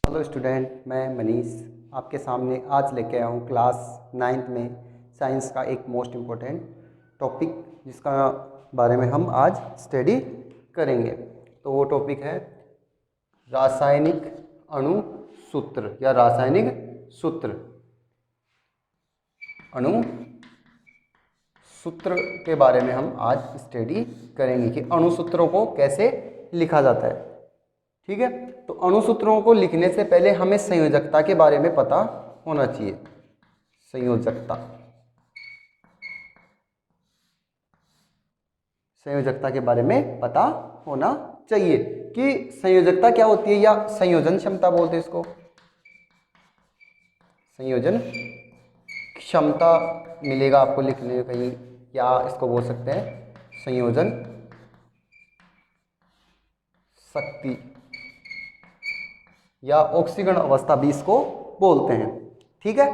Hello student, मैं मनीष आपके सामने आज लेके आया हूँ क्लास 9th में साइंस का एक मोस्ट इम्पोर्टेंट टॉपिक जिसका बारे में हम आज स्टडी करेंगे। तो वो टॉपिक है रासायनिक अणु सूत्र या रासायनिक सूत्र। अणु सूत्र के बारे में हम आज स्टडी करेंगे कि अणु सूत्रों को कैसे लिखा जाता है। ठीक है, तो अणु सूत्रों को लिखने से पहले हमें संयोजकता के बारे में पता होना चाहिए। संयोजकता के बारे में पता होना चाहिए कि संयोजकता क्या होती है, या संयोजन क्षमता बोलते हैं इसको। संयोजन क्षमता मिलेगा आपको लिखने में कहीं, या इसको बोल सकते हैं संयोजन शक्ति या ऑक्सीकरण अवस्था भी इसको बोलते हैं। ठीक है,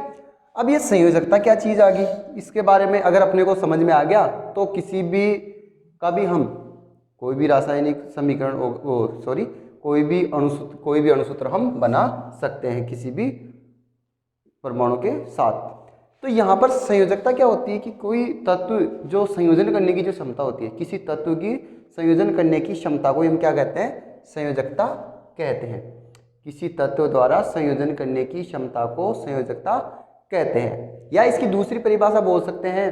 अब ये संयोजकता क्या चीज़ आ गई, इसके बारे में अगर अपने को समझ में आ गया तो किसी भी का भी हम कोई भी रासायनिक समीकरण कोई भी अणुसूत्र हम बना सकते हैं किसी भी परमाणु के साथ। तो यहाँ पर संयोजकता क्या होती है कि कोई तत्व जो संयोजन करने की जो क्षमता होती है, किसी तत्व की संयोजन करने की क्षमता को हम क्या कहते हैं, संयोजकता कहते हैं। किसी तत्व द्वारा संयोजन करने की क्षमता को संयोजकता कहते हैं। या इसकी दूसरी परिभाषा बोल सकते हैं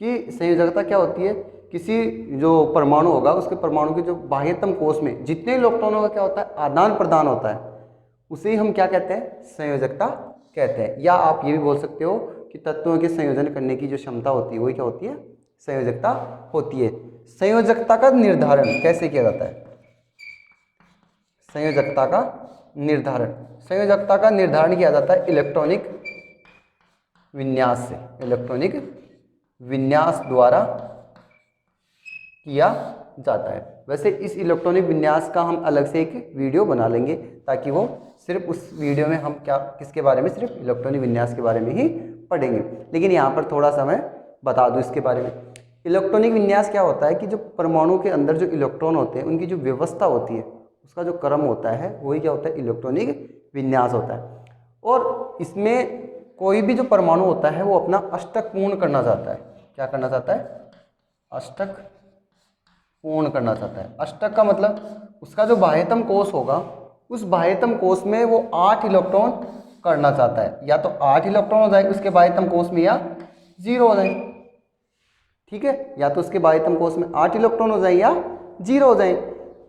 कि संयोजकता क्या होती है, किसी जो परमाणु होगा उसके परमाणु के जो बाह्यतम कोश में जितने इलेक्ट्रॉनों का क्या होता है, आदान प्रदान होता है, उसे हम क्या कहते हैं, संयोजकता कहते हैं। या आप ये भी बोल सकते हो कि तत्वों के संयोजन करने की जो क्षमता होती है वही क्या होती है, संयोजकता होती है। संयोजकता का निर्धारण कैसे किया जाता है, संयोजकता का निर्धारण किया जाता है इलेक्ट्रॉनिक विन्यास से, इलेक्ट्रॉनिक विन्यास द्वारा किया जाता है। वैसे इस इलेक्ट्रॉनिक विन्यास का हम अलग से एक वीडियो बना लेंगे ताकि वो सिर्फ उस वीडियो में हम किसके बारे में, सिर्फ इलेक्ट्रॉनिक विन्यास के बारे में ही पढ़ेंगे। लेकिन यहाँ पर थोड़ा सा मैं बता दूँ इसके बारे में। इलेक्ट्रॉनिक विन्यास क्या होता है कि जो परमाणु के अंदर जो इलेक्ट्रॉन होते हैं उनकी जो व्यवस्था होती है, उसका जो क्रम होता है वही क्या होता है, इलेक्ट्रॉनिक विन्यास होता है। और इसमें कोई भी जो परमाणु होता है वो अपना अष्टक पूर्ण करना चाहता है। क्या करना चाहता है, अष्टक पूर्ण करना चाहता है। अष्टक का मतलब उसका जो बाह्यतम कोश होगा उस बाह्यतम कोश में वो 8 इलेक्ट्रॉन करना चाहता है। या तो 8 इलेक्ट्रॉन हो जाए उसके बाह्यतम कोश में, या 0 हो जाए। ठीक है, या तो उसके बाह्यतम कोश में 8 इलेक्ट्रॉन हो जाए या 0 हो जाए।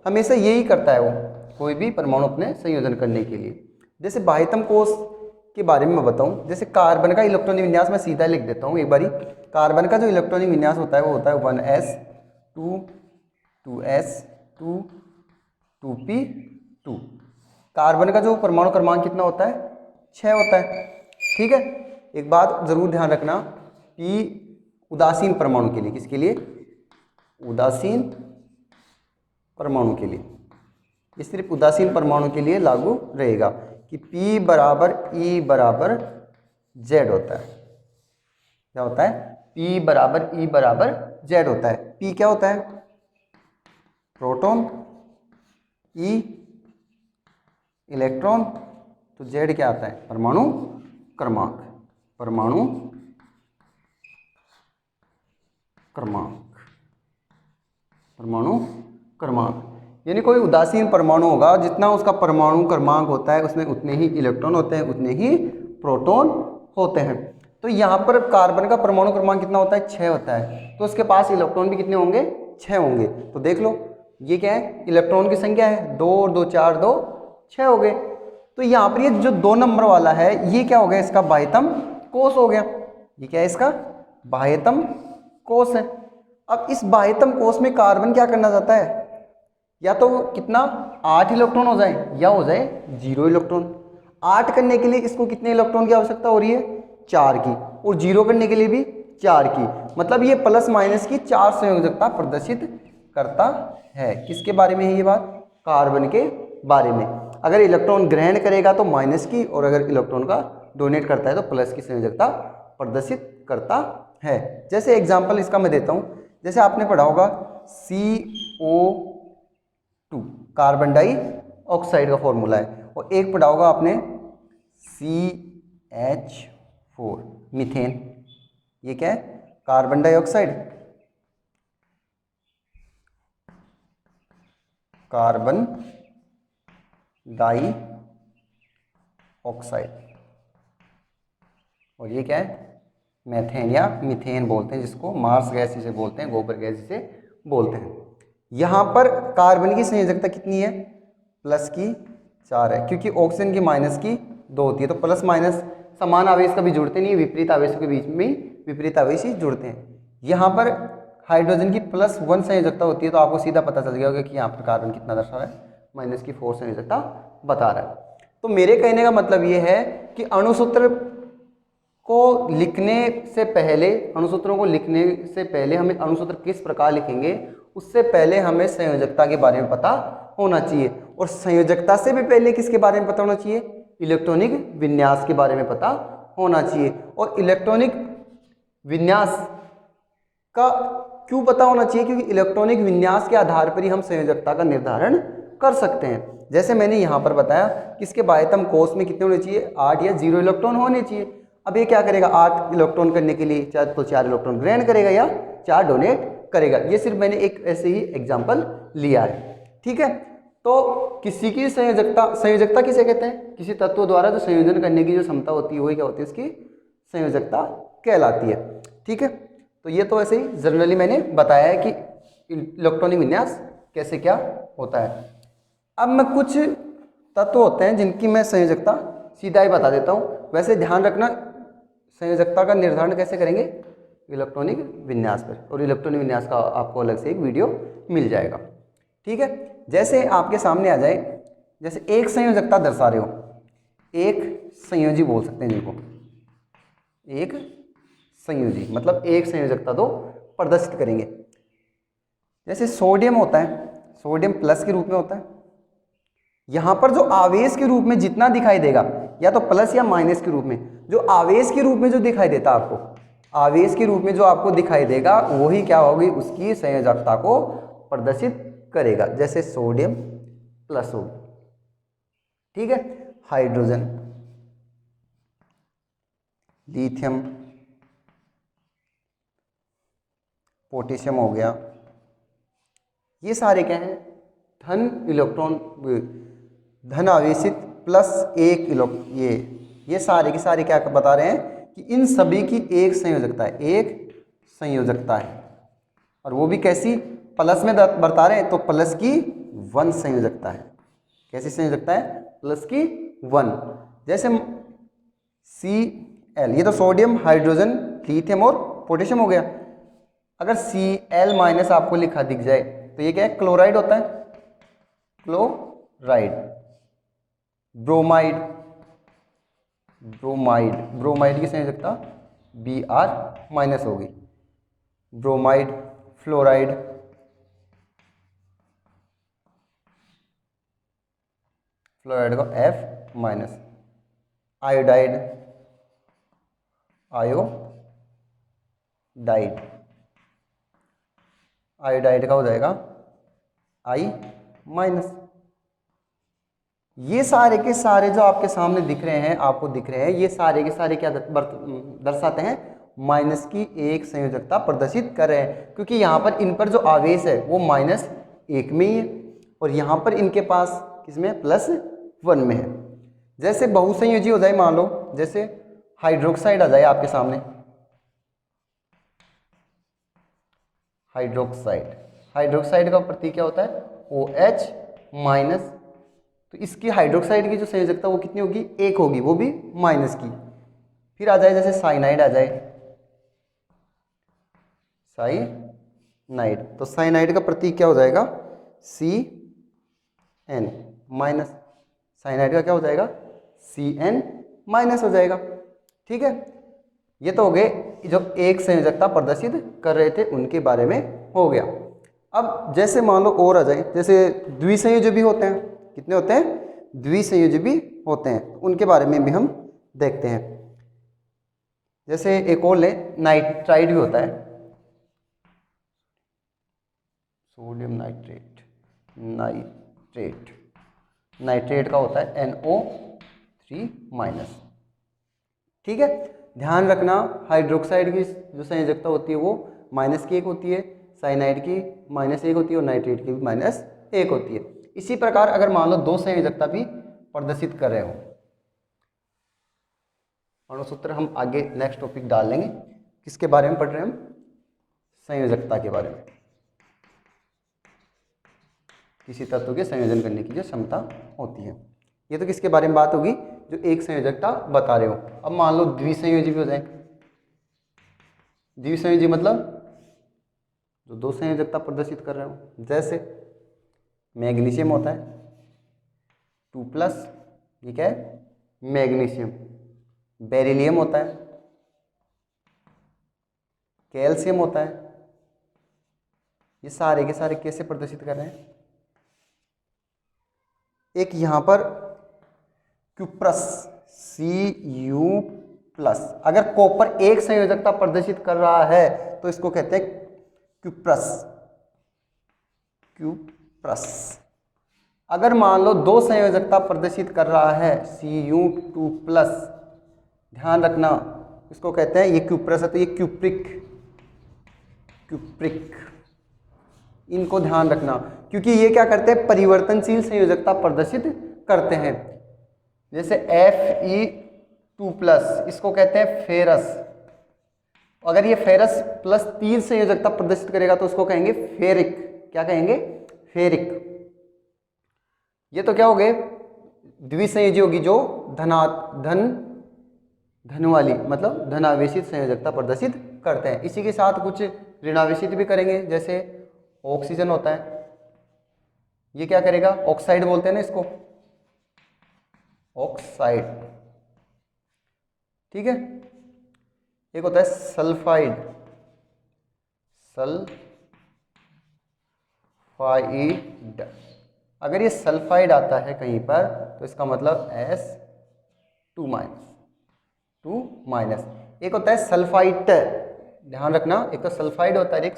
हमेशा यही करता है वो कोई भी परमाणु अपने संयोजन करने के लिए। जैसे बाह्यतम कोश के बारे में मैं बताऊं, जैसे कार्बन का इलेक्ट्रॉनिक विन्यास मैं सीधा लिख देता हूं एक बारी। कार्बन का जो इलेक्ट्रॉनिक विन्यास होता है वो होता है 1s 2 2s 2 2p2। कार्बन का जो परमाणु क्रमांक कितना होता है, 6 होता है। ठीक है, एक बात जरूर ध्यान रखना कि उदासीन परमाणु के लिए, किसके लिए, उदासीन परमाणु के लिए, ये सिर्फ उदासीन परमाणु के लिए लागू रहेगा कि P बराबर E बराबर Z होता है। क्या होता है, P बराबर E बराबर Z होता है। P क्या होता है, प्रोटॉन, E इलेक्ट्रॉन, तो Z क्या आता है, परमाणु क्रमांक, परमाणु क्रमांक, परमाणु क्रमांक। यानी कोई उदासीन परमाणु होगा, जितना उसका परमाणु क्रमांक होता है उसमें उतने ही इलेक्ट्रॉन होते हैं, उतने ही प्रोटॉन होते हैं। तो यहाँ पर कार्बन का परमाणु क्रमांक कितना होता है, 6 होता है। तो उसके पास इलेक्ट्रॉन भी कितने होंगे, 6 होंगे। तो देख लो ये क्या है, इलेक्ट्रॉन की संख्या है 2 और 2 4 2 6 हो गए। तो यहाँ पर ये जो 2 नंबर वाला है ये क्या हो गया, इसका बाह्यतम कोश हो गया। ये क्या है, इसका बाह्यतम कोश है। अब इस बाह्यतम कोश में कार्बन क्या करना चाहता है, या तो कितना 8 इलेक्ट्रॉन हो जाए या हो जाए 0 इलेक्ट्रॉन। 8 करने के लिए इसको कितने इलेक्ट्रॉन की आवश्यकता हो रही है, 4 की, और 0 करने के लिए भी 4 की। मतलब ये प्लस माइनस की 4 संयोजकता प्रदर्शित करता है। किसके बारे में है ये बात, कार्बन के बारे में। अगर इलेक्ट्रॉन ग्रहण करेगा तो माइनस की, और अगर इलेक्ट्रॉन का डोनेट करता है तो प्लस की संयोजकता प्रदर्शित करता है। जैसे एग्जाम्पल इसका मैं देता हूँ, जैसे आपने पढ़ा होगा CO2 कार्बन डाइऑक्साइड का फॉर्मूला है, और एक पढ़ा होगा आपने CH4 मीथेन। ये क्या है? Carbon dioxide, carbon dioxide. और ये क्या है? मेथेन या मीथेन बोलते हैं, जिसको मार्स गैस इसे बोलते हैं, गोबर गैस इसे बोलते हैं। यहाँ पर कार्बन की संयोजकता कितनी है? प्लस की 4 है, क्योंकि ऑक्सीजन की माइनस की 2 होती है। तो प्लस माइनस समान आवेश कभी जुड़ते नहीं, विपरीत आवेशों के बीच में विपरीत आवेश ही जुड़ते हैं। यहाँ पर हाइड्रोजन की +1 संयोजकता होती है, तो आपको सीधा पता चल गया होगा कि यहाँ पर कार्बन कितना दर्शा रहा है, -4 संयोजकता बता रहा है। तो मेरे कहने का मतलब ये है कि अणुसूत्र को लिखने से पहले, अणुसूत्रों को लिखने से पहले हमें अणुसूत्र किस प्रकार लिखेंगे उससे पहले हमें संयोजकता के बारे में पता होना चाहिए। और संयोजकता से भी पहले किसके बारे में पता होना चाहिए? इलेक्ट्रॉनिक विन्यास के बारे में पता होना चाहिए। और इलेक्ट्रॉनिक विन्यास का क्यों पता होना चाहिए? क्योंकि इलेक्ट्रॉनिक विन्यास के आधार पर ही हम संयोजकता का निर्धारण कर सकते हैं। जैसे मैंने यहाँ पर बताया कि इसके बाह्यतम कोष में कितने होने चाहिए? 8 या 0 इलेक्ट्रॉन होने चाहिए। अब ये क्या करेगा? 8 इलेक्ट्रॉन करने के लिए चाहे तो 4 इलेक्ट्रॉन ग्रहण करेगा या 4 डोनेट करेगा। ये सिर्फ मैंने एक ऐसे ही एग्जाम्पल लिया है, ठीक है। तो किसी की संयोजकता, संयोजकता किसे कहते हैं? किसी तत्व द्वारा जो संयोजन करने की जो क्षमता होती है वही क्या होती है? उसकी संयोजकता कहलाती है, ठीक है। तो ये तो ऐसे ही जनरली मैंने बताया है कि इलेक्ट्रॉनिक विन्यास कैसे क्या होता है। अब मैं कुछ तत्व होते हैं जिनकी मैं संयोजकता सीधा ही बता देता हूँ। वैसे ध्यान रखना, संयोजकता का निर्धारण कैसे करेंगे? इलेक्ट्रॉनिक विन्यास पर, और इलेक्ट्रॉनिक विन्यास का आपको अलग से एक वीडियो मिल जाएगा, ठीक है। जैसे आपके सामने आ जाए, जैसे एक संयोजकता दर्शा रहे हो, एक संयोजी बोल सकते हैं जिनको, एक संयोजी मतलब एक संयोजकता तो प्रदर्शित करेंगे। जैसे सोडियम होता है, सोडियम प्लस के रूप में होता है। यहां पर जो आवेश के रूप में जितना दिखाई देगा, या तो प्लस या माइनस के रूप में, जो आवेश के रूप में जो दिखाई देता आपको, आवेश के रूप में जो आपको दिखाई देगा वही क्या होगी? उसकी संयोजकता को प्रदर्शित करेगा। जैसे सोडियम प्लस होगी, ठीक है। हाइड्रोजन, लिथियम, पोटेशियम हो गया, ये सारे क्या हैं? धन इलेक्ट्रॉन, धन आवेशित +1 ये सारे के सारे क्या बता रहे हैं कि इन सभी की एक संयोजकता है, एक संयोजकता है। और वो भी कैसी? प्लस में बता रहे हैं तो प्लस की 1 संयोजकता है। कैसी संयोजकता है? प्लस की 1। जैसे Cl, ये तो सोडियम, हाइड्रोजन, लिथियम और पोटेशियम हो गया। अगर Cl- आपको लिखा दिख जाए तो ये क्या है? क्लोराइड होता है, क्लोराइड। ब्रोमाइड, ब्रोमाइड, ब्रोमाइड की संयोजकता Br- होगी। ब्रोमाइड, फ्लोराइड, फ्लोराइड को F-। आयोडाइड, आयोडाइड, आयोडाइड का हो जाएगा I-। ये सारे के सारे जो आपके सामने दिख रहे हैं, आपको दिख रहे हैं, ये सारे के सारे क्या दर्शाते हैं? माइनस की एक संयोजकता प्रदर्शित कर रहे हैं, क्योंकि यहाँ पर इन पर जो आवेश है वो -1 में ही है, और यहाँ पर इनके पास किसमें? +1 में है। जैसे बहुसंयोजी हो जाए, मान लो जैसे हाइड्रोक्साइड आ जाए आपके सामने, हाइड्रोक्साइड, हाइड्रोक्साइड का प्रतीक क्या होता है? OH-। तो इसकी हाइड्रोक्साइड की जो संयोजकता वो कितनी होगी? 1 होगी, वो भी माइनस की। फिर आ जाए जैसे साइनाइड आ जाए, साइनाइड, तो साइनाइड का प्रतीक क्या हो जाएगा? Cn-। साइनाइड का क्या हो जाएगा? Cn- हो जाएगा, ठीक है। ये तो हो गए जो एक संयोजकता प्रदर्शित कर रहे थे, उनके बारे में हो गया। अब जैसे मान लो और आ जाए, जैसे द्विसंयोजी भी होते हैं। कितने होते हैं? द्विसंयोजी भी होते हैं, उनके बारे में भी हम देखते हैं। जैसे एक और ले, नाइट्राइड भी होता है, सोडियम नाइट्रेट, नाइट्रेट, नाइट्रेट का होता है NO3-। ठीक है, ध्यान रखना हाइड्रोक्साइड की जो संयोजकता होती है वो -1 होती है, साइनाइड की -1 होती है और नाइट्रेट की भी -1 होती है। इसी प्रकार अगर मान लो दो संयोजकता भी प्रदर्शित कर रहे हो, अणुसूत्र हम आगे नेक्स्ट टॉपिक डाल लेंगे। किसके बारे में पढ़ रहे हैं हम? संयोजकता के बारे में, किसी तत्व के संयोजन करने की जो क्षमता होती है। ये तो किसके बारे में बात होगी? जो एक संयोजकता बता रहे हो। अब मान लो द्विसंयोजी भी हो जाए। द्विसंयोजी मतलब जो दो संयोजकता प्रदर्शित कर रहे हो, जैसे मैग्नीशियम होता है 2+, ये क्या है? मैग्नीशियम। बेरिलियम होता है, कैल्शियम होता है। ये सारे के सारे कैसे प्रदर्शित कर रहे हैं? एक यहाँ पर क्यूप्रस Cu+, अगर कॉपर एक संयोजकता प्रदर्शित कर रहा है तो इसको कहते हैं क्यूप्रस। अगर मान लो दो संयोजकता प्रदर्शित कर रहा है Cu2+, ध्यान रखना इसको कहते हैं, ये क्यूप्रस है तो ये क्यूप्रिक। इनको ध्यान रखना क्योंकि ये क्या करते हैं? परिवर्तनशील संयोजकता प्रदर्शित करते हैं। जैसे Fe2+, इसको कहते हैं फेरस। अगर ये फेरस +3 संयोजकता प्रदर्शित करेगा तो उसको कहेंगे फेरिक। क्या कहेंगे? फेरिक। ये तो क्या हो गए? द्विसंयोजी होगी जो धन वाली मतलब धनावेशित संयोजकता प्रदर्शित करते हैं। इसी के साथ कुछ ऋणावेशित भी करेंगे, जैसे ऑक्सीजन होता है, ये क्या करेगा? ऑक्साइड बोलते हैं ना इसको, ऑक्साइड। ठीक है, एक होता है सल्फाइड। अगर ये सल्फाइड आता है कहीं पर तो इसका मतलब S2-। एक होता है सल्फाइट, ध्यान रखना, एक तो सल्फाइड होता है, एक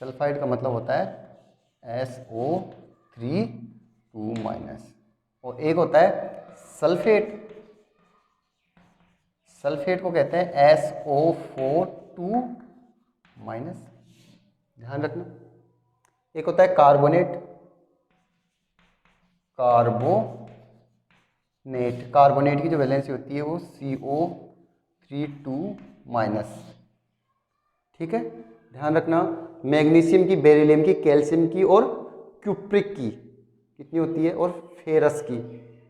सल्फाइट का मतलब होता है SO3 और एक होता है सल्फेट को कहते हैं SO4 ध्यान रखना। एक होता है कार्बोनेट की जो वैलेंसी होती है वो CO3 ठीक है, ध्यान रखना। मैग्नीशियम की, बेरिलियम की, कैल्शियम की और क्यूप्रिक की कितनी होती है? और फेरस की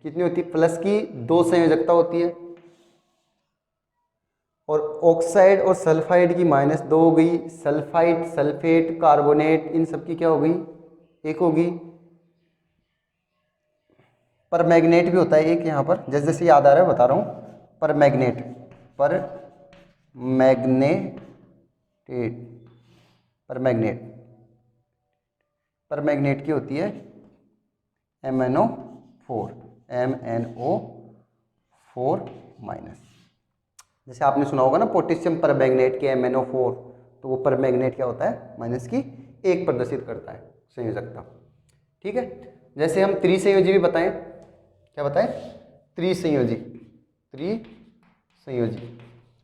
कितनी होती है? प्लस की 2 संयोजकता होती है। और ऑक्साइड और सल्फाइड की -2 हो गई। सल्फाइड, सल्फेट, कार्बोनेट, इन सब की क्या हो गई? 1 होगी। पर मैग्नेट भी होता है एक यहाँ पर, जैसे जैसे याद आ रहा है बता रहा हूँ। पर मैग्नेट की होती है MnO4 जैसे आपने सुना होगा ना पोटेशियम पर मैग्नेट के MnO4, तो वो पर मैग्नेट क्या होता है? -1 प्रदर्शित करता है संयोजकता। ठीक है, जैसे हम त्रिसंयोजी भी बताएं। क्या बताएं? त्रिसंयोजी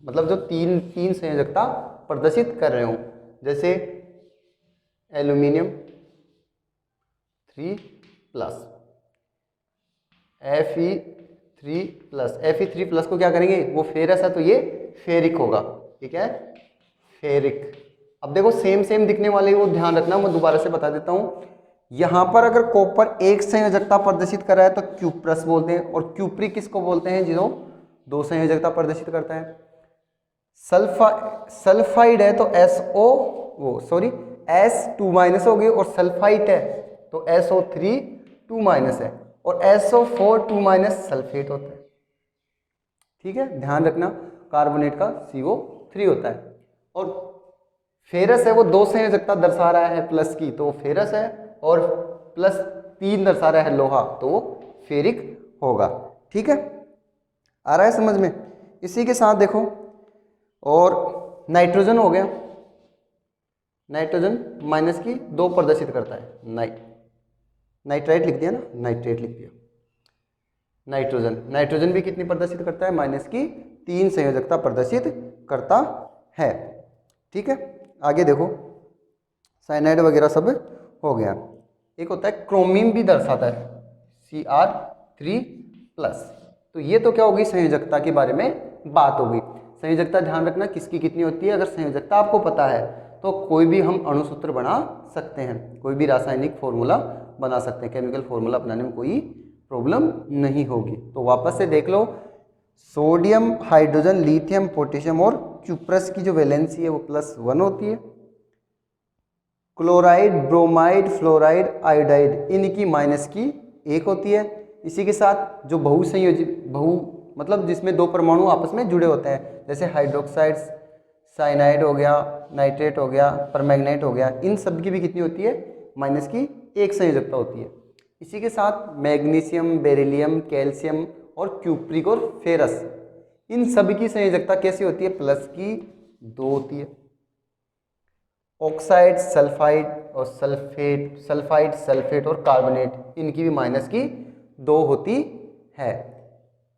मतलब जो तीन संयोजकता प्रदर्शित कर रहे हो, जैसे एल्यूमिनियम 3+, Fe3+ को क्या करेंगे? वो फेरस है तो ये फेरिक होगा। ठीक है, फेरिक। अब देखो सेम दिखने वाले वो ध्यान रखना, मैं दोबारा से बता देता हूं। यहां पर अगर कॉपर एक संयोजकता प्रदर्शित कर रहा है तो क्यूप्रस बोलते हैं, और क्यूप्रिक किसको बोलते हैं? जो 2 संयोजकता प्रदर्शित करता है। सल्फाइड है तो S2- होगी, और सल्फाइट है तो SO3 है, और SO4 सल्फेट होता है। ठीक है, ध्यान रखना। कार्बोनेट का CO3 होता है। और फेरस है वो 2 संयोजकता दर्शा रहा है प्लस की, तो फेरस है, और +3 दर्शा रहा है लोहा, तो वो फेरिक होगा। ठीक है, आ रहा है समझ में? इसी के साथ देखो, और नाइट्रोजन हो गया। नाइट्रोजन माइनस की 2 प्रदर्शित करता है। नाइट्राइट लिख दिया ना, नाइट्रेट लिख दिया। नाइट्रोजन भी कितनी प्रदर्शित करता है? माइनस की 3 संयोजकता प्रदर्शित करता है। ठीक है, आगे देखो, साइनाइड वगैरह सब हो गया। एक होता है क्रोमियम भी दर्शाता है, Cr3+। तो ये तो क्या होगी, संयोजकता के बारे में बात हो गई। संयोजकता ध्यान रखना किसकी कितनी होती है। अगर संयोजकता आपको पता है तो कोई भी हम अणुसूत्र बना सकते हैं, कोई भी रासायनिक फॉर्मूला बना सकते हैं, केमिकल फॉर्मूला बनाने में कोई प्रॉब्लम नहीं होगी। तो वापस से देख लो, सोडियम, हाइड्रोजन, लिथियम, पोटेशियम और क्यूप्रस की जो वैलेंसी है वो +1 होती है। क्लोराइड, ब्रोमाइड, फ्लोराइड, आयोडाइड, इनकी -1 होती है। इसी के साथ जो बहुसंयोजित मतलब जिसमें 2 परमाणु आपस में जुड़े होते हैं, जैसे हाइड्रोक्साइड्स, साइनाइड हो गया, नाइट्रेट हो गया, परमैंगनेट हो गया, इन सब की भी कितनी होती है? -1 संयोजकता होती है। इसी के साथ मैग्नीशियम, बेरिलियम, कैल्शियम और क्यूप्रिक और फेरस, इन सभी की संयोजकता कैसी होती है? +2 होती है। ऑक्साइड, सल्फाइड और सल्फेट और कार्बोनेट, इनकी भी -2 होती है।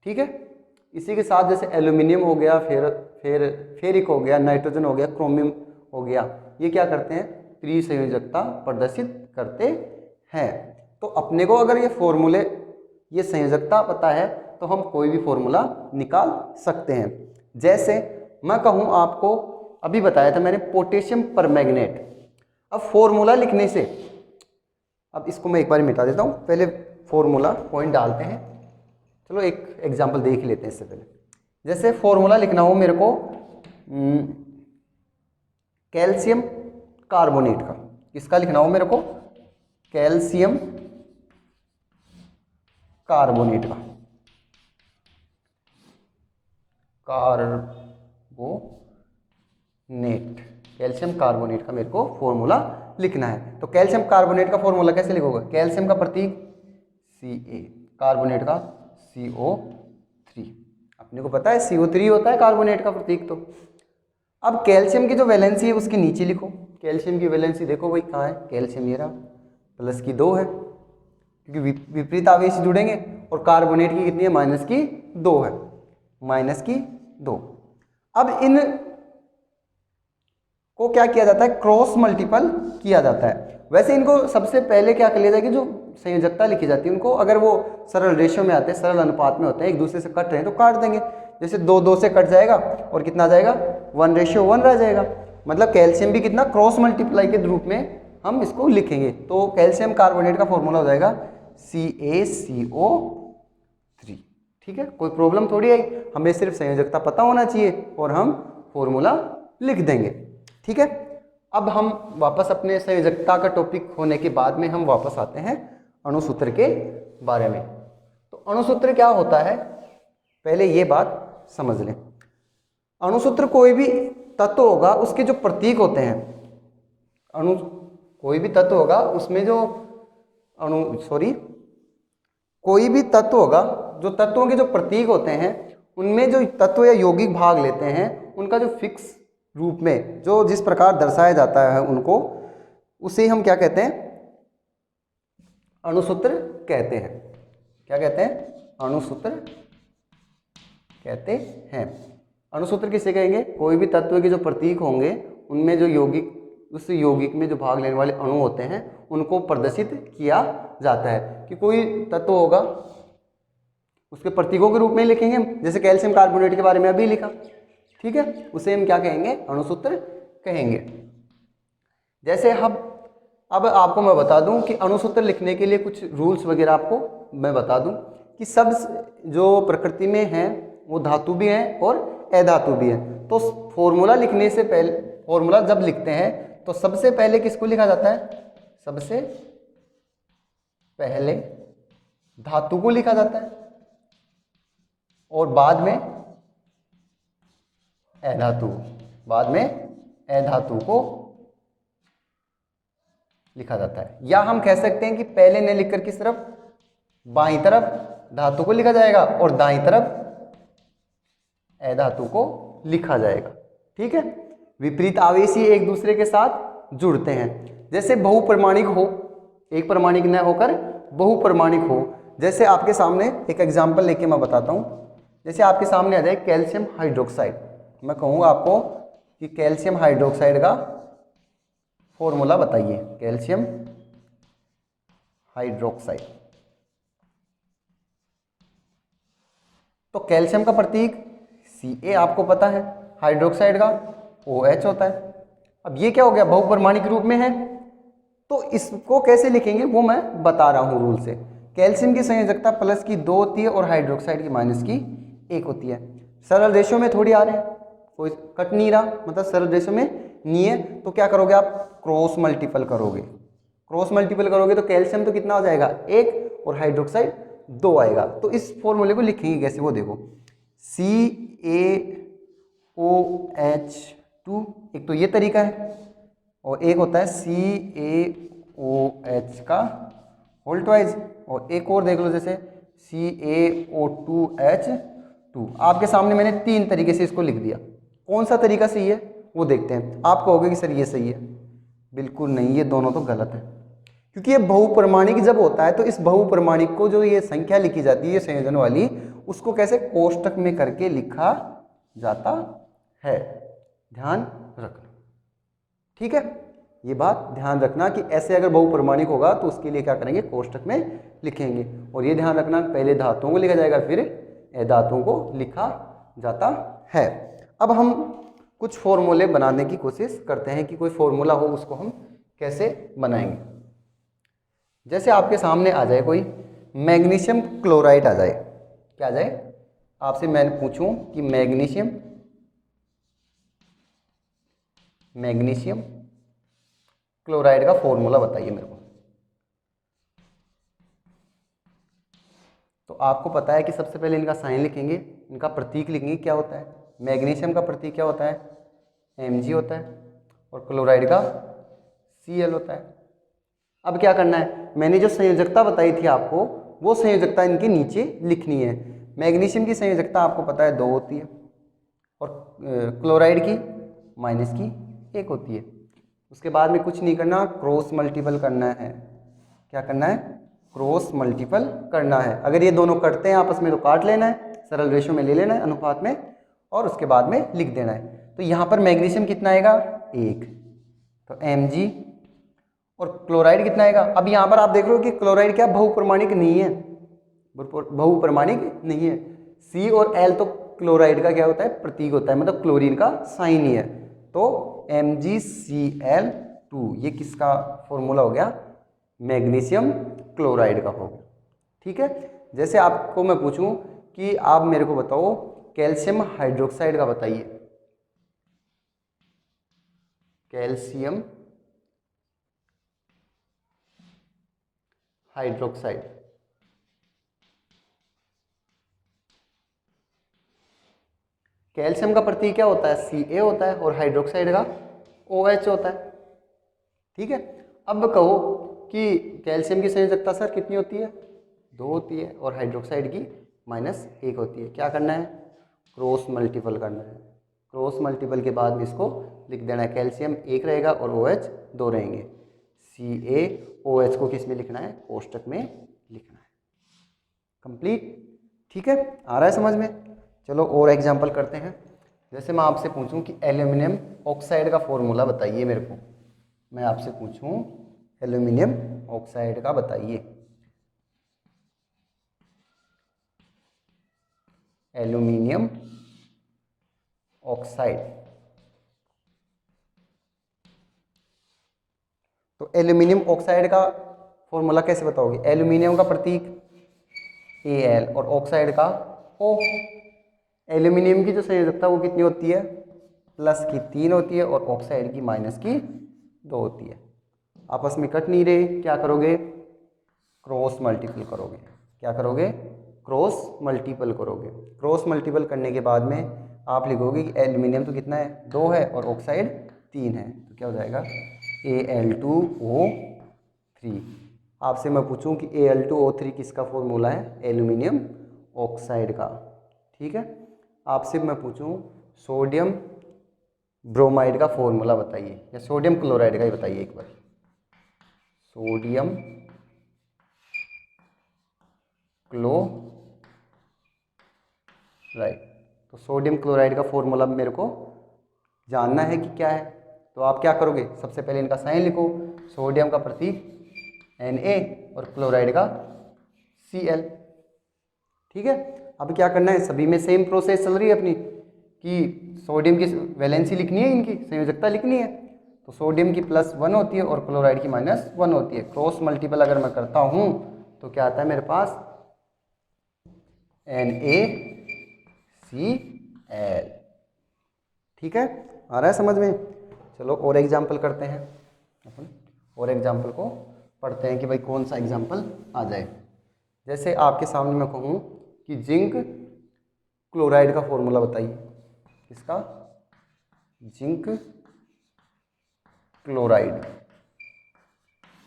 ठीक है, इसी के साथ जैसे एल्यूमिनियम हो गया, फेरिक हो गया, नाइट्रोजन हो गया, क्रोमियम हो गया, ये क्या करते हैं? त्रिसंयोजकता प्रदर्शित करते हैं। तो अपने को अगर ये संयोजकता पता है तो हम कोई भी फॉर्मूला निकाल सकते हैं। जैसे मैं कहूँ आपको, अभी बताया था मैंने पोटेशियम परमैंगनेट। अब फॉर्मूला लिखने से, अब इसको मैं एक बार मिटा देता हूँ, पहले फॉर्मूला पॉइंट डालते हैं। चलो एक एग्जांपल देख लेते हैं इससे पहले। जैसे फॉर्मूला लिखना हो मेरे को कैल्शियम कार्बोनेट का, किसका लिखना हो मेरे को? कैल्शियम कार्बोनेट का, कैल्शियम कार्बोनेट का मेरे को फॉर्मूला लिखना है। तो कैल्शियम कार्बोनेट का फॉर्मूला कैसे लिखोगे? कैल्शियम का प्रतीक Ca, कार्बोनेट का CO3। अपने को पता है CO3 होता है कार्बोनेट का प्रतीक। तो अब कैल्शियम की जो वैलेंसी है उसके नीचे लिखो। कैल्शियम की वैलेंसी देखो भाई कहाँ है? कैल्शियम ये रहा, +2 है, क्योंकि विपरीत आवेश जुड़ेंगे। और कार्बोनेट की कितनी है? -2 है, -2। अब इन को क्या किया जाता है? क्रॉस मल्टीपल किया जाता है। वैसे इनको सबसे पहले क्या कर लिया जाए कि जो संयोजकता लिखी जाती है उनको, अगर वो सरल रेशियो में आते हैं, सरल अनुपात में होते हैं, एक दूसरे से कट रहे हैं तो काट देंगे। जैसे 2 से कट जाएगा और कितना आ जाएगा? 1:1 रह जाएगा। मतलब कैल्शियम भी कितना क्रॉस मल्टीप्लाई के रूप में हम इसको लिखेंगे। तो कैल्शियम कार्बोनेट का फॉर्मूला हो जाएगा CaCO3। ठीक है, कोई प्रॉब्लम थोड़ी आई, हमें सिर्फ संयोजकता पता होना चाहिए और हम फॉर्मूला लिख देंगे। ठीक है, अब हम वापस अपने संयोजकता का टॉपिक होने के बाद में हम वापस आते हैं अणुसूत्र के बारे में। तो अणुसूत्र क्या होता है, पहले ये बात समझ लें। अणुसूत्र कोई भी तत्व होगा उसके जो प्रतीक होते हैं, कोई भी तत्व होगा उसमें जो कोई भी तत्व होगा, जो तत्वों के जो प्रतीक होते हैं उनमें जो तत्व या यौगिक भाग लेते हैं उनका जो फिक्स रूप में जो जिस प्रकार दर्शाया जाता है उनको, उसे हम क्या कहते हैं? अणुसूत्र कहते हैं। क्या कहते हैं? अणुसूत्र कहते हैं। अणुसूत्र किसे कहेंगे? कोई भी तत्व के जो प्रतीक होंगे उनमें जो यौगिक, उस यौगिक में जो भाग लेने वाले अणु होते हैं उनको प्रदर्शित किया जाता है। कि कोई तत्व होगा उसके प्रतीकों के रूप में लिखेंगे हम, जैसे कैल्शियम कार्बोनेट के बारे में अभी लिखा। ठीक है, उसे हम क्या कहेंगे? अणुसूत्र कहेंगे। जैसे अब आपको मैं बता दूं कि अणुसूत्र लिखने के लिए कुछ रूल्स वगैरह आपको मैं बता दूं कि सब जो प्रकृति में हैं वो धातु भी हैं और अधातु भी हैं। तो फॉर्मूला लिखने से पहले, फॉर्मूला जब लिखते हैं तो सबसे पहले किसको लिखा जाता है? सबसे पहले धातु को लिखा जाता है और बाद में अधातु को लिखा जाता है। या हम कह सकते हैं कि पहले न लिख कर किस तरफ? बाईं तरफ धातु को लिखा जाएगा और दाईं तरफ अधातु को लिखा जाएगा। ठीक है, विपरीत आवेशी एक दूसरे के साथ जुड़ते हैं। जैसे बहुपरमाणिक हो, एक परमाणिक न होकर बहुपरमाणिक हो। जैसे आपके सामने एक एग्जांपल लेके मैं बताता हूँ। जैसे आपके सामने आ जाए कैल्शियम हाइड्रोक्साइड, मैं कहूँगा आपको कि कैल्शियम हाइड्रोक्साइड का फॉर्मूला बताइए। कैल्शियम हाइड्रोक्साइड, तो कैल्शियम का प्रतीक Ca आपको पता है, हाइड्रोक्साइड का OH होता है। अब ये क्या हो गया, बहुपरमाणिक रूप में है, तो इसको कैसे लिखेंगे वो मैं बता रहा हूँ रूल से। कैल्शियम की संयोजकता प्लस की 2 होती है और हाइड्रोक्साइड की माइनस की 1 होती है। सरल रेशो में थोड़ी आ रहे हैं, कोई कट नहीं रहा, मतलब सरल रेशो में नहीं है, तो क्या करोगे आप, क्रॉस मल्टीपल करोगे। क्रॉस मल्टीपल करोगे तो कैल्शियम तो कितना हो जाएगा 1 और हाइड्रोक्साइड 2 आएगा। तो इस फॉर्मूले को लिखेंगे कैसे वो देखो, CaOH2, एक तो ये तरीका है, और एक होता है CaOH का होल ट्वाइस, और एक और देख लो जैसे CaO2H2। आपके सामने मैंने 3 तरीके से इसको लिख दिया, कौन सा तरीका सही है वो देखते हैं। आप कहोगे कि सर ये सही है, बिल्कुल नहीं, ये दोनों तो गलत है, क्योंकि ये बहुपरमाणिक जब होता है तो इस बहुपरमाणिक को जो ये संख्या लिखी जाती है, ये संयोजन वाली, उसको कैसे कोष्टक में करके लिखा जाता है, ध्यान रखना। ठीक है, ये बात ध्यान रखना कि ऐसे अगर बहुपरमाणिक होगा तो उसके लिए क्या करेंगे, कोष्टक में लिखेंगे। और ये ध्यान रखना पहले धातुओं को लिखा जाएगा फिर अधातुओं को लिखा जाता है। अब हम कुछ फॉर्मूले बनाने की कोशिश करते हैं कि कोई फॉर्मूला हो उसको हम कैसे बनाएंगे। जैसे आपके सामने आ जाए कोई मैग्नीशियम क्लोराइड आ जाए, क्या आ जाए, आपसे मैं पूछूं कि मैग्नीशियम क्लोराइड का फॉर्मूला बताइए मेरे को। तो आपको पता है कि सबसे पहले इनका साइन लिखेंगे, इनका प्रतीक लिखेंगे, क्या होता है, मैग्नीशियम का प्रतीक क्या होता है, Mg होता है, और क्लोराइड का Cl होता है। अब क्या करना है, मैंने जो संयोजकता बताई थी आपको, वो संयोजकता इनके नीचे लिखनी है। मैग्नीशियम की संयोजकता आपको पता है 2 होती है, और क्लोराइड की माइनस की 1 होती है। उसके बाद में कुछ नहीं करना, क्रॉस मल्टीपल करना है। क्या करना है, क्रॉस मल्टीपल करना है। अगर ये दोनों कटते हैं आपस में तो काट लेना है, सरल रेशो में ले लेना है अनुपात में, और उसके बाद में लिख देना है। तो यहाँ पर मैग्नीशियम कितना आएगा 1, तो Mg, और क्लोराइड कितना आएगा। अब यहाँ पर आप देख रहे हो कि क्लोराइड क्या बहुपरमाणिक नहीं है, बहुपरमाणिक नहीं है। C और L तो क्लोराइड का क्या होता है, प्रतीक होता है, मतलब क्लोरीन का साइन ही है। तो MgCl2 ये किसका फॉर्मूला हो गया, मैग्नीशियम क्लोराइड का हो गया। ठीक है, जैसे आपको मैं पूछूं कि आप मेरे को बताओ कैल्शियम हाइड्रोक्साइड का बताइए। कैल्शियम हाइड्रोक्साइड, कैल्शियम का प्रतीक क्या होता है, Ca होता है, और हाइड्रोक्साइड का OH होता है। ठीक है, अब कहो कि कैल्शियम की संयोजकता सर कितनी होती है, 2 होती है, और हाइड्रोक्साइड की -1 होती है। क्या करना है, क्रॉस मल्टीपल करना है। क्रॉस मल्टीपल के बाद इसको लिख देना है, कैल्शियम 1 रहेगा और OH 2 रहेंगे। CaOH को किस में लिखना है, कोष्टक में लिखना है। कंप्लीट, ठीक है, आ रहा है समझ में। चलो और एग्जांपल करते हैं। जैसे मैं आपसे पूछूं कि एल्यूमिनियम ऑक्साइड का फॉर्मूला बताइए मेरे को, मैं आपसे पूछूं एल्यूमिनियम ऑक्साइड का बताइए। एल्यूमिनियम ऑक्साइड, तो एल्यूमिनियम ऑक्साइड का फॉर्मूला कैसे बताओगे, एल्यूमिनियम का प्रतीक Al और ऑक्साइड का O। एल्यूमिनियम की जो संयोजकता वो कितनी होती है, +3 होती है, और ऑक्साइड की -2 होती है। आपस में कट नहीं रहे, क्या करोगे, क्रॉस मल्टीपल करोगे। क्या करोगे, क्रॉस मल्टीपल करोगे। क्रॉस मल्टीपल करने के बाद में आप लिखोगे कि एल्यूमिनियम तो कितना है, 2 है, और ऑक्साइड 3 है, तो क्या हो जाएगा Al2O3। आपसे मैं पूछूं कि Al2O3 किसका फॉर्मूला है, एल्यूमिनियम ऑक्साइड का। ठीक है, आपसे मैं पूछूं सोडियम ब्रोमाइड का फॉर्मूला बताइए, या सोडियम क्लोराइड का ही बताइए एक बार। Sodium chloride. तो सोडियम क्लोराइड का फॉर्मूला मेरे को जानना है कि क्या है। तो आप क्या करोगे, सबसे पहले इनका साइन लिखो। सोडियम का प्रतीक Na और क्लोराइड का Cl। ठीक है, अब क्या करना है, सभी में सेम प्रोसेस चल रही है अपनी कि सोडियम की वैलेंसी लिखनी है, इनकी संयोजकता लिखनी है। तो सोडियम की +1 होती है और क्लोराइड की -1 होती है। क्रॉस मल्टीपल अगर मैं करता हूँ तो क्या आता है मेरे पास, NaCl। ठीक है, आ रहा है समझ में। चलो और एग्जाम्पल करते हैं अपन, और एग्जाम्पल को पढ़ते हैं कि भाई कौन सा एग्जाम्पल आ जाए। जैसे आपके सामने मैं कहूँ कि जिंक क्लोराइड का फॉर्मूला बताइए। इसका जिंक क्लोराइड,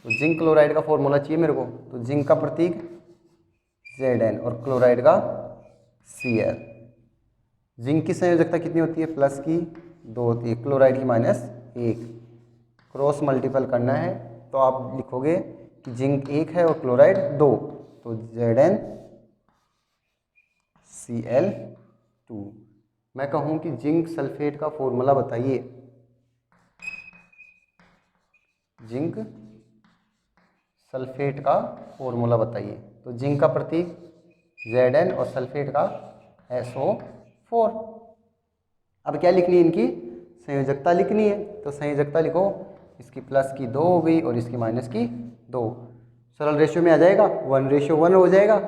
तो जिंक क्लोराइड का फॉर्मूला चाहिए मेरे को। तो जिंक का प्रतीक Zn और क्लोराइड का Cl। जिंक की संयोजकता कितनी होती है, प्लस की 2 होती है, क्लोराइड की -1। क्रॉस मल्टीपल करना है तो आप लिखोगे कि जिंक 1 है और क्लोराइड 2, तो ZnCl2। मैं कहूँ कि जिंक सल्फेट का फॉर्मूला बताइए। जिंक सल्फेट का फॉर्मूला बताइए। तो जिंक का प्रतीक Zn और सल्फेट का SO4। अब क्या लिखनी है, इनकी संयोजकता लिखनी है। तो संयोजकता लिखो, इसकी प्लस की 2 हो गई और इसकी माइनस की 2। सरल रेशियो में आ जाएगा, 1:1 हो जाएगा।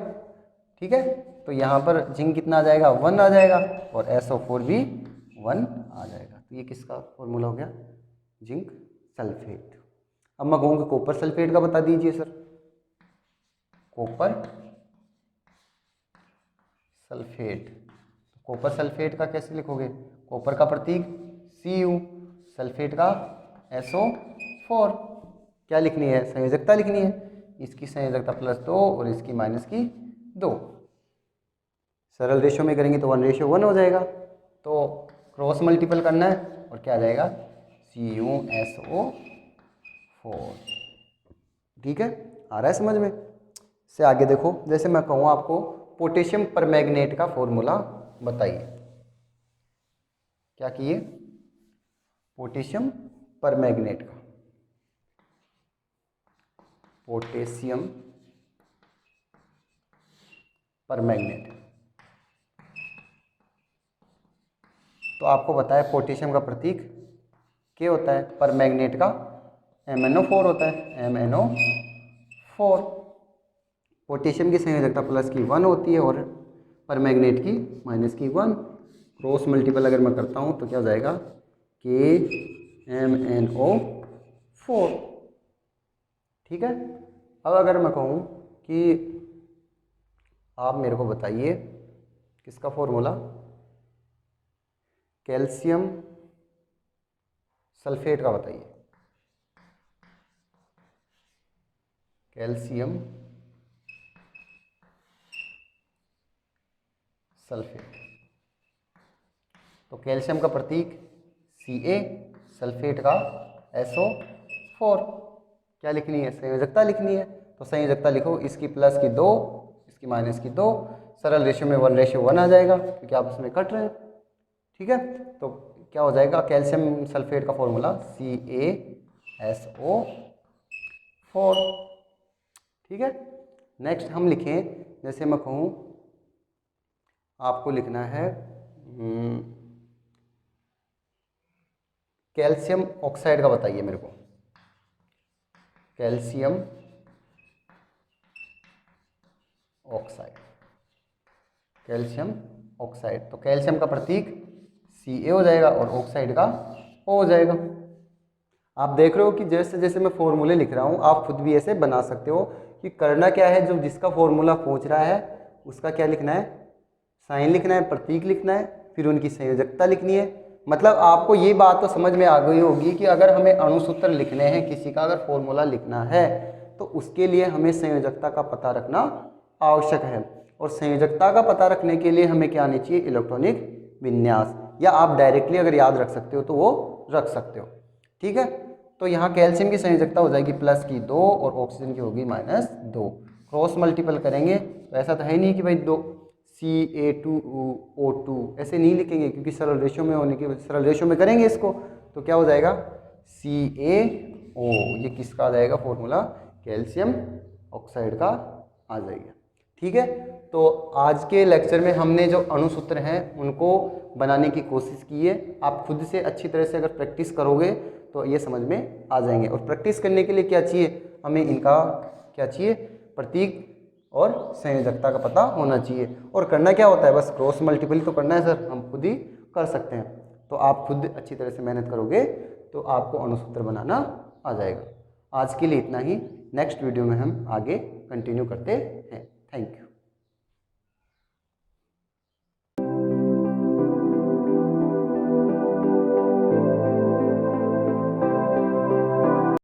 ठीक है, तो यहाँ पर जिंक कितना आ जाएगा, 1 आ जाएगा और SO4 भी 1 आ जाएगा। तो ये किसका फॉर्मूला हो गया, जिंक सल्फेट। अब मैं कहूँगा कॉपर सल्फेट का बता दीजिए sir. Copper sulphate, copper sulphate का कैसे लिखोगे, कॉपर का प्रतीक Cu, सल्फेट का SO4। क्या लिखनी है, संयोजकता लिखनी है। इसकी संयोजकता +2 और इसकी -2। सरल रेशियो में करेंगे तो 1:1 हो जाएगा। तो क्रॉस मल्टीपल करना है और क्या आ जाएगा, CuSO4। ठीक है, आ रहा है समझ में। से आगे देखो, जैसे मैं कहूँ आपको पोटेशियम परमैंगनेट का फॉर्मूला बताइए। क्या किए, पोटेशियम परमैंगनेट का, पोटेशियम परमैंगनेट। तो आपको बताया पोटेशियम का प्रतीक क्या होता है, परमैंगनेट का MnO4 होता है, MnO4। पोटेशियम की संयोजकता प्लस की 1 होती है और परमैंगनेट की -1। क्रॉस मल्टीपल अगर मैं करता हूँ तो क्या हो जाएगा, KMnO4। ठीक है, अब अगर मैं कहूँ कि आप मेरे को बताइए किसका फॉर्मूला, कैल्शियम सल्फेट का बताइए। कैल्शियम सल्फेट, तो कैल्शियम का प्रतीक Ca, सल्फेट का SO4। क्या लिखनी है, संयोजकता लिखनी है। तो संयोजकता लिखो, इसकी प्लस की 2, इसकी माइनस की 2। सरल रेशियो में 1:1 आ जाएगा क्योंकि आप उसमें कट रहे हैं। ठीक है, तो क्या हो जाएगा, कैल्शियम सल्फेट का फॉर्मूला CaSO4। ठीक है, नेक्स्ट हम लिखें, जैसे मैं कहूँ आपको लिखना है कैल्शियम ऑक्साइड का बताइए मेरे को। कैल्शियम ऑक्साइड, कैल्शियम ऑक्साइड, तो कैल्शियम का प्रतीक Ca हो जाएगा और ऑक्साइड का O हो जाएगा। आप देख रहे हो कि जैसे जैसे मैं फॉर्मूले लिख रहा हूँ आप खुद भी ऐसे बना सकते हो कि करना क्या है, जो जिसका फॉर्मूला पूछ रहा है उसका क्या लिखना है, साइन लिखना है, प्रतीक लिखना है, फिर उनकी संयोजकता लिखनी है। मतलब आपको ये बात तो समझ में आ गई होगी कि अगर हमें अणुसूत्र लिखने हैं, किसी का अगर फॉर्मूला लिखना है तो उसके लिए हमें संयोजकता का पता रखना आवश्यक है। और संयोजकता का पता रखने के लिए हमें क्या आनी चाहिए, इलेक्ट्रॉनिक विन्यास। या आप डायरेक्टली अगर याद रख सकते हो तो वो रख सकते हो। ठीक है, तो यहाँ कैल्शियम की संयोजकता हो जाएगी +2 और ऑक्सीजन की होगी -2। क्रॉस मल्टीपल करेंगे तो ऐसा तो है नहीं कि भाई 2 CA2O2 ऐसे नहीं लिखेंगे, क्योंकि सरल रेशो में होने की वजह, सरल रेशो में करेंगे इसको तो क्या हो जाएगा CaO, ये किसका आ जाएगा फॉर्मूला, कैल्शियम ऑक्साइड का आ जाएगा। ठीक है, तो आज के लेक्चर में हमने जो अणुसूत्र हैं उनको बनाने की कोशिश की है। आप खुद से अच्छी तरह से अगर प्रैक्टिस करोगे तो ये समझ में आ जाएंगे। और प्रैक्टिस करने के लिए क्या चाहिए, हमें इनका क्या चाहिए, प्रतीक और संयोजकता का पता होना चाहिए। और करना क्या होता है, बस क्रॉस मल्टीपल तो करना है सर, हम खुद ही कर सकते हैं। तो आप खुद अच्छी तरह से मेहनत करोगे तो आपको अणुसूत्र बनाना आ जाएगा। आज के लिए इतना ही, नेक्स्ट वीडियो में हम आगे कंटिन्यू करते हैं। Thank you.